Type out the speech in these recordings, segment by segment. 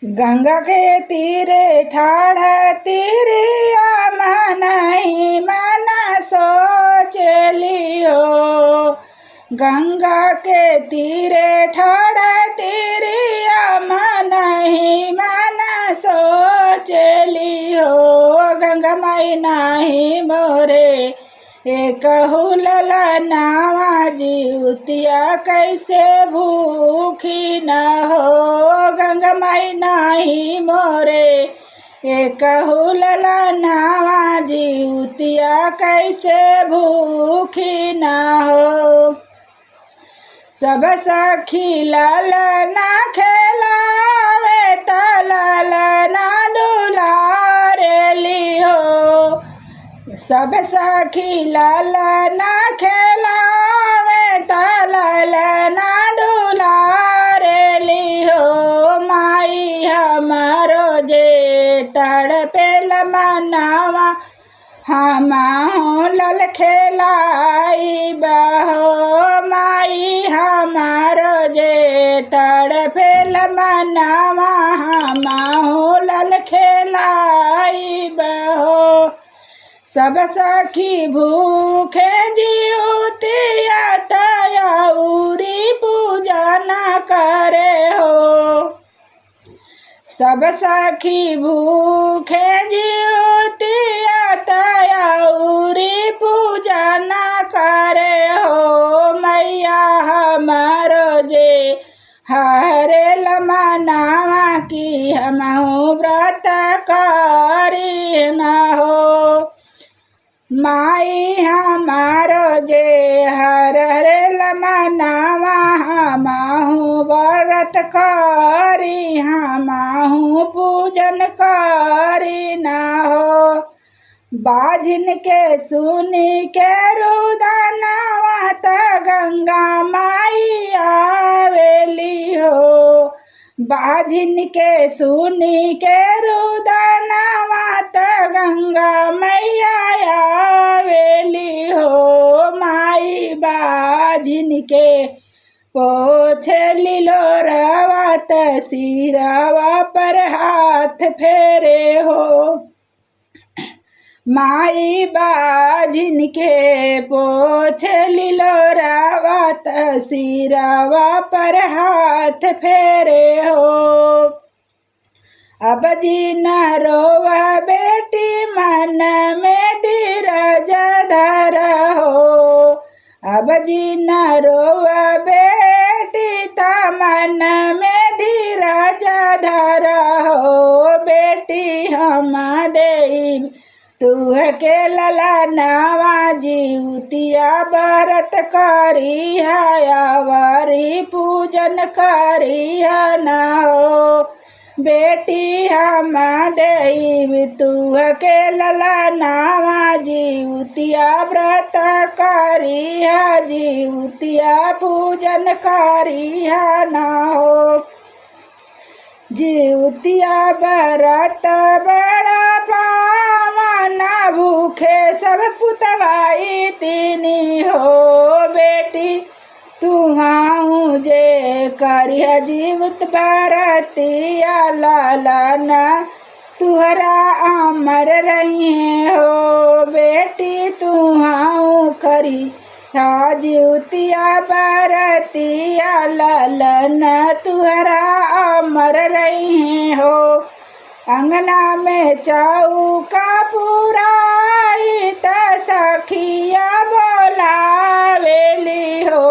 गंगा के तीरे ठाढ़ तीरिया मनहि मन सोचलियो। गंगा के तीरे ठाढ़ तीरिया मनहि मन सोचलियो। गंगा माई नाही मोरे एकहु ललनावा जीवतिया कैसे भूखी न हो। गंगा माई नाही मोरे एकहु ललनावा जीवतिया कैसे भूखी न हो। सब सखी ललना खेलावे त ललना दुलारेली हो। सब सखी ललना खेलावे त ललना दुलारेली हो। माई हमारो जे तड़पेल मनवा हमहु लल खेलाई बहो। माई हमारो जे तड़पेल मनवा हमहु लल खेलाई बहो। सब सखी भूखे जीवतिया तयउरी पूजन करे हो। सब सखी भूखे जीवतिया तयउरी पूजन करे हो। मैया हमारो जे हरेल मनावा की हमहु व्रत करी न हो। माई हमारो जे हरेल मनावा हमहु व्रत करी हमहु पूजन करी न हो। बाजिन के सुनी के रुदनवा त गंगा माई आवेली हो। बाजिन के सुनी के रुदनवा त गंगा मैया आवेली हो। माई बाजिन के पोछली लोरवा त सिरवा पर हाथ फेरे हो। माई बाजिन के पोछली लोरवा त सिरवा पर हाथ फेरे हो। अब जी न रोवा बेटी मन में धीरज धर हो। अब जी न रोवा बेटी ता मन में धीरज धर हो। बेटी हम देव तुह के ललनावा जीवतिया व्रत करी हयावरी पूजन करी न हो। बेटी हम देव तुह के ललनावा जीवतिया व्रत करी जीवतिया पूजन करी न हो। जीवतिया व्रत बड़ा पावन भूखे सब पुतवाई तीनी हो। बेटी तुहाऊ जे करिया जीवत बरतिया ललना तुहरा अमर रही हो। बेटी तुहाऊ करी जीवतिया बरतिया ललना तुहरा अमर रही हो। अंगना में चौका पुराई त सखिया बोलावेली हो।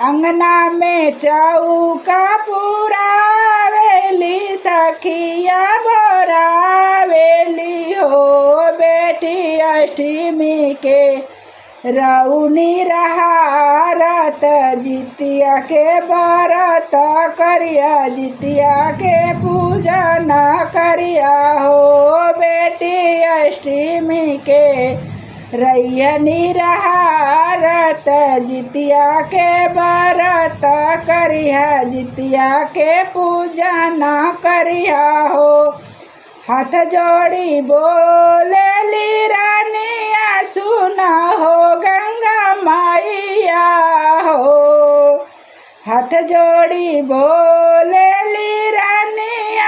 अंगना में चौका पुरावेली सखिया बोलावेली हो। बेटी अष्टमी के रौनी रहारत जितिया के व्रत करिया जितिया के पूजन करिया हो। बेटी अष्टमी के रैयनी रहारत जितिया के व्रत करिया जितिया के पूजन करिया हो। हाथ जोड़ी बोलेली रानिया सुना हो गंगा मैया हो। हाथ जोड़ी बोलेली रानिया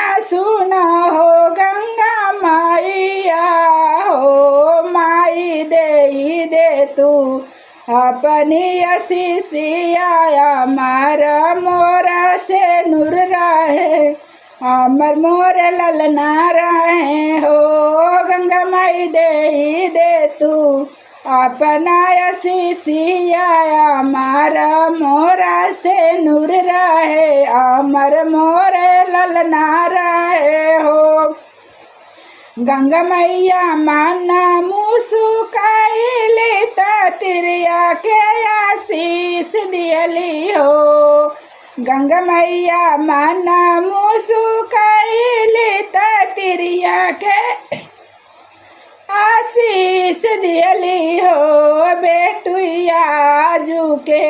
अपनी असीसिया मारा मोरा से नूर रहे अमर मोर ललना रहे हो गंगा माई दे तू अपना असीसिया मारा मोरा से नूर रहे अमर मोर ललना रहे हो गंगा मैया माना मुसुकाइली तिरिया के आशीष दियली हो गंगा मैया माना मुसुकाइली तिरिया के आशीष दियली हो बेटुया जुके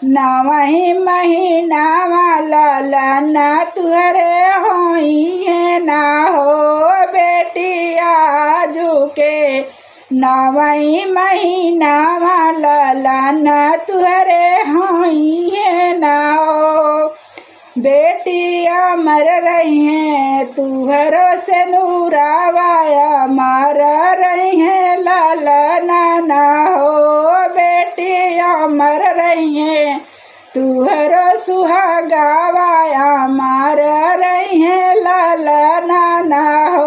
नवही महीना वाला ना तुहरे होई है ना हो बेटिया जुके नवही महीना वाला ना तुहरे होई है ना हो बेटिया मर रही हैं तुहरो से नूरावाया मार रही हैं लाला नाना हो बेटिया मर रही हैं तुहरो सुहागावाया मार रही हैं लाला नाना हो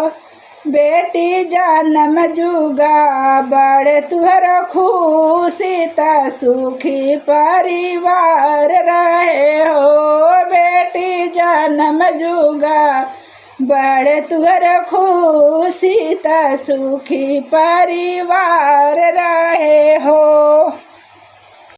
बेटी जन्म जुगा बड़े तुहरो खुशी ता सुखी परिवार रहे हो बेटी जन्म जुगा बड़े तुहरो खुशी ता सुखी परिवार रहे हो।